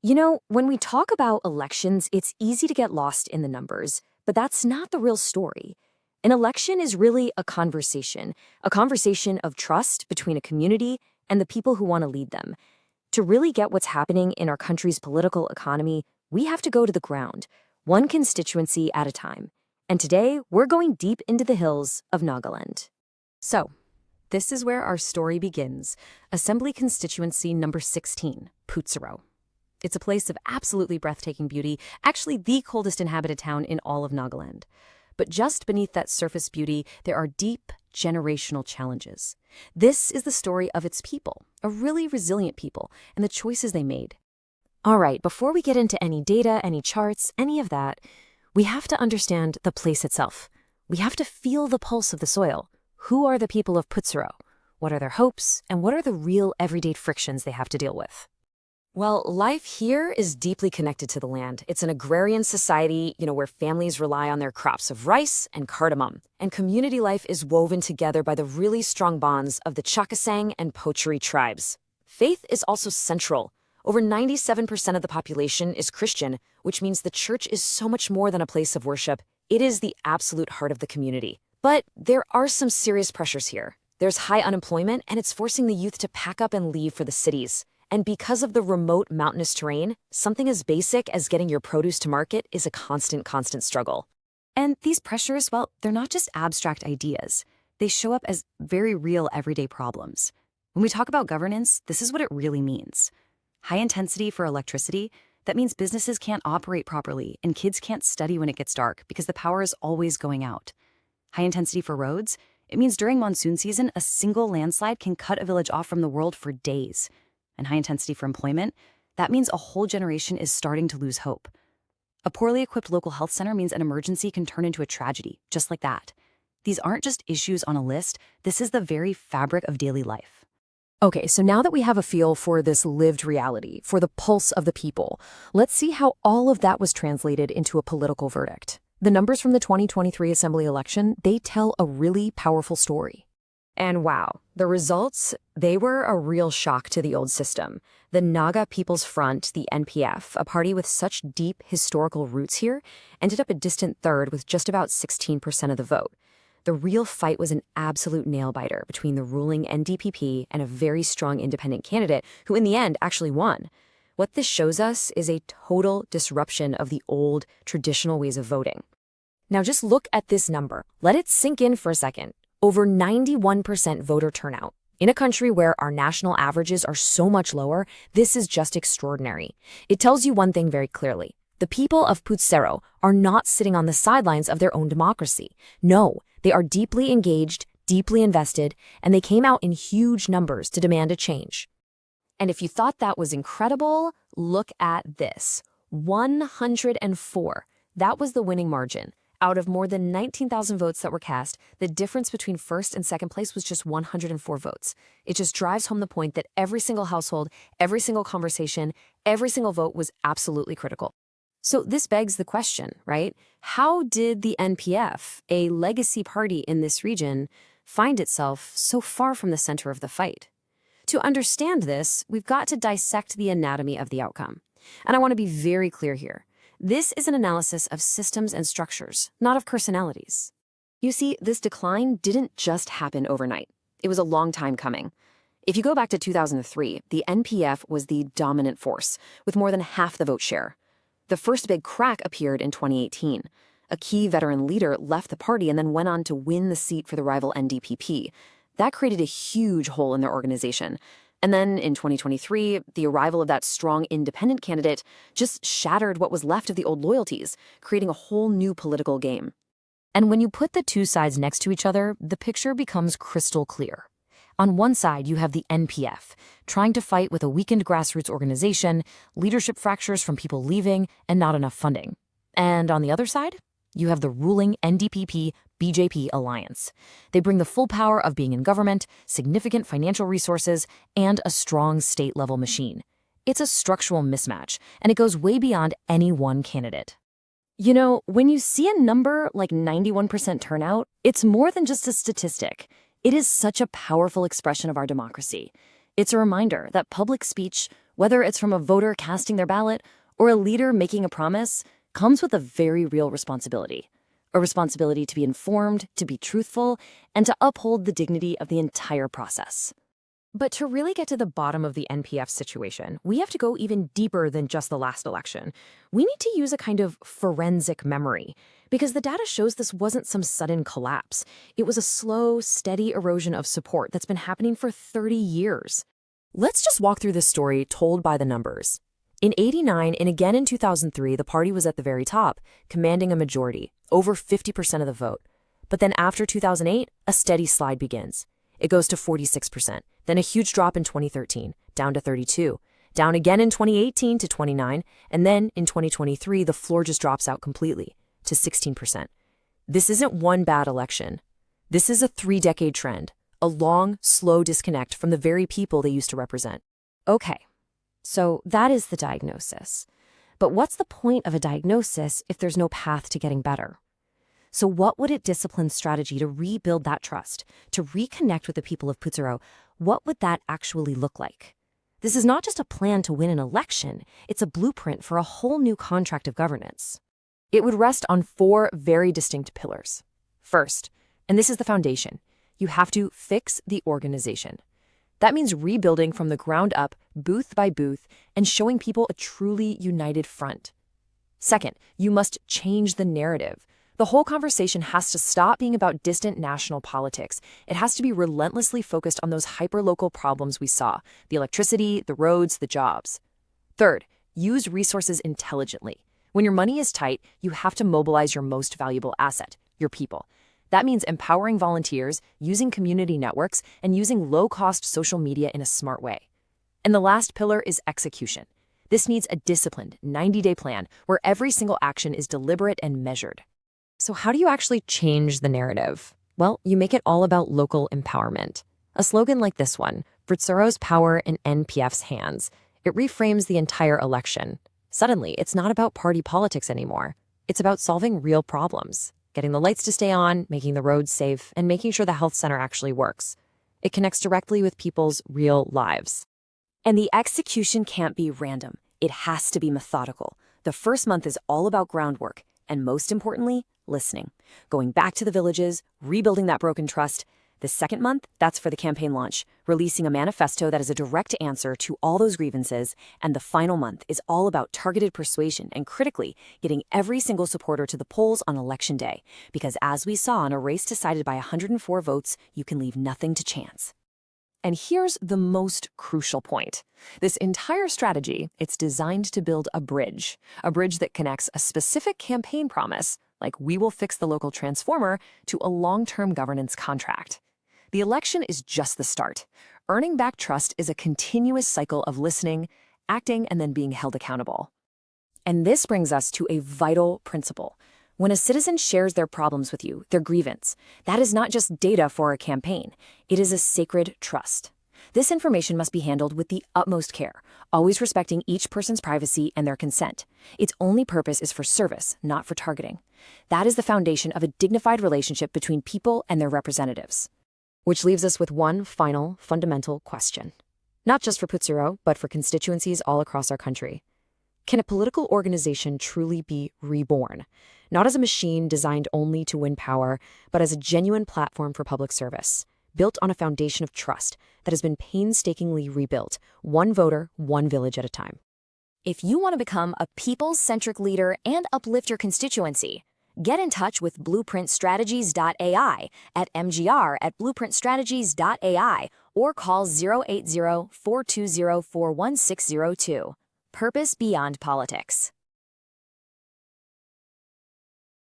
When we talk about elections, it's easy to get lost in the numbers, but that's not the real story. An election is really a conversation of trust between a community and the people who want to lead them. To really get what's happening in our country's political economy, we have to go to the ground, one constituency at a time. And today, we're going deep into the hills of Nagaland. So, this is where our story begins, Assembly Constituency number 16, Pfutsero. It's a place of absolutely breathtaking beauty, actually the coldest inhabited town in all of Nagaland. But just beneath that surface beauty, there are deep, generational challenges. This is the story of its people, a really resilient people, and the choices they made. All right, before we get into any data, any charts, any of that, we have to understand the place itself. We have to feel the pulse of the soil. Who are the people of Pfutsero? What are their hopes, and what are the real everyday frictions they have to deal with? Well, life here is deeply connected to the land. It's an agrarian society, where families rely on their crops of rice and cardamom. And community life is woven together by the really strong bonds of the Chakasang and Pochuri tribes. Faith is also central. Over 97% of the population is Christian, which means the church is so much more than a place of worship. It is the absolute heart of the community. But there are some serious pressures here. There's high unemployment, and it's forcing the youth to pack up and leave for the cities. And because of the remote mountainous terrain, something as basic as getting your produce to market is a constant struggle. And these pressures, well, they're not just abstract ideas. They show up as very real everyday problems. When we talk about governance, this is what it really means. High intensity for electricity, that means businesses can't operate properly and kids can't study when it gets dark because the power is always going out. High intensity for roads, it means during monsoon season, a single landslide can cut a village off from the world for days. And high intensity for employment, that means a whole generation is starting to lose hope. A poorly equipped local health center means an emergency can turn into a tragedy, just like that. These aren't just issues on a list, this is the very fabric of daily life. Okay, so now that we have a feel for this lived reality, for the pulse of the people, let's see how all of that was translated into a political verdict. The numbers from the 2023 Assembly election, they tell a really powerful story. And wow, the results, they were a real shock to the old system. The Naga People's Front, the NPF, a party with such deep historical roots here, ended up a distant third with just about 16% of the vote. The real fight was an absolute nail-biter between the ruling NDPP and a very strong independent candidate who in the end actually won. What this shows us is a total disruption of the old, traditional ways of voting. Now just look at this number. Let it sink in for a second. Over 91% voter turnout. In a country where our national averages are so much lower, this is just extraordinary. It tells you one thing very clearly. The people of Pfutsero are not sitting on the sidelines of their own democracy. No, they are deeply engaged, deeply invested, and they came out in huge numbers to demand a change. And if you thought that was incredible, look at this. 104. That was the winning margin. Out of more than 19,000 votes that were cast, the difference between first and second place was just 104 votes. It just drives home the point that every single household, every single conversation, every single vote was absolutely critical. So this begs the question, right? How did the NPF, a legacy party in this region, find itself so far from the center of the fight? To understand this, we've got to dissect the anatomy of the outcome. And I want to be very clear here. This is an analysis of systems and structures, not of personalities. You see, this decline didn't just happen overnight. It was a long time coming. If you go back to 2003, the NPF was the dominant force, with more than half the vote share. The first big crack appeared in 2018. A key veteran leader left the party and then went on to win the seat for the rival NDPP. That created a huge hole in their organization. And then in 2023, the arrival of that strong independent candidate just shattered what was left of the old loyalties, creating a whole new political game. And when you put the two sides next to each other, the picture becomes crystal clear. On one side, you have the NPF, trying to fight with a weakened grassroots organization, leadership fractures from people leaving, and not enough funding. And on the other side, you have the ruling NDPP-BJP alliance. They bring the full power of being in government, significant financial resources, and a strong state-level machine. It's a structural mismatch, and it goes way beyond any one candidate. When you see a number like 91% turnout, it's more than just a statistic. It is such a powerful expression of our democracy. It's a reminder that public speech, whether it's from a voter casting their ballot or a leader making a promise, comes with a very real responsibility. A responsibility to be informed, to be truthful, and to uphold the dignity of the entire process. But to really get to the bottom of the NPF situation, we have to go even deeper than just the last election. We need to use a kind of forensic memory, because the data shows this wasn't some sudden collapse. It was a slow, steady erosion of support that's been happening for 30 years. Let's just walk through this story told by the numbers. In '89 and again in 2003, the party was at the very top, commanding a majority, over 50% of the vote. But then after 2008, a steady slide begins. It goes to 46%, then a huge drop in 2013, down to 32%, down again in 2018 to 29%, and then in 2023, the floor just drops out completely to 16%. This isn't one bad election. This is a 3-decade trend, a long, slow disconnect from the very people they used to represent. Okay, so that is the diagnosis. But what's the point of a diagnosis if there's no path to getting better? So what would a disciplined strategy to rebuild that trust, to reconnect with the people of Pfutsero, what would that actually look like? This is not just a plan to win an election, it's a blueprint for a whole new contract of governance. It would rest on 4 very distinct pillars. First, and this is the foundation, you have to fix the organization. That means rebuilding from the ground up, booth by booth, and showing people a truly united front. Second, you must change the narrative. The whole conversation has to stop being about distant national politics. It has to be relentlessly focused on those hyper-local problems we saw, the electricity, the roads, the jobs. Third, use resources intelligently. When your money is tight, you have to mobilize your most valuable asset, your people. That means empowering volunteers, using community networks, and using low-cost social media in a smart way. And the last pillar is execution. This needs a disciplined, 90-day plan where every single action is deliberate and measured. So how do you actually change the narrative? Well, you make it all about local empowerment. A slogan like this one, Pfutsero's power in NPF's hands, it reframes the entire election. Suddenly, it's not about party politics anymore. It's about solving real problems, getting the lights to stay on, making the roads safe, and making sure the health center actually works. It connects directly with people's real lives. And the execution can't be random. It has to be methodical. The first month is all about groundwork, and most importantly, listening. Going back to the villages, rebuilding that broken trust. The second month, that's for the campaign launch, releasing a manifesto that is a direct answer to all those grievances. And the final month is all about targeted persuasion and, critically, getting every single supporter to the polls on election day. Because as we saw in a race decided by 104 votes, you can leave nothing to chance. And here's the most crucial point. This entire strategy, it's designed to build a bridge that connects a specific campaign promise, like we will fix the local transformer, to a long-term governance contract. The election is just the start. Earning back trust is a continuous cycle of listening, acting, and then being held accountable. And this brings us to a vital principle. When a citizen shares their problems with you, their grievance, that is not just data for a campaign. It is a sacred trust. This information must be handled with the utmost care, always respecting each person's privacy and their consent. Its only purpose is for service, not for targeting. That is the foundation of a dignified relationship between people and their representatives. Which leaves us with one final, fundamental question. Not just for Pfutsero, but for constituencies all across our country. Can a political organization truly be reborn? Not as a machine designed only to win power, but as a genuine platform for public service, built on a foundation of trust that has been painstakingly rebuilt, one voter, one village at a time. If you want to become a people-centric leader and uplift your constituency, get in touch with blueprintstrategies.ai at mgr@blueprintstrategies.ai or call 080-420-41602. Purpose beyond politics.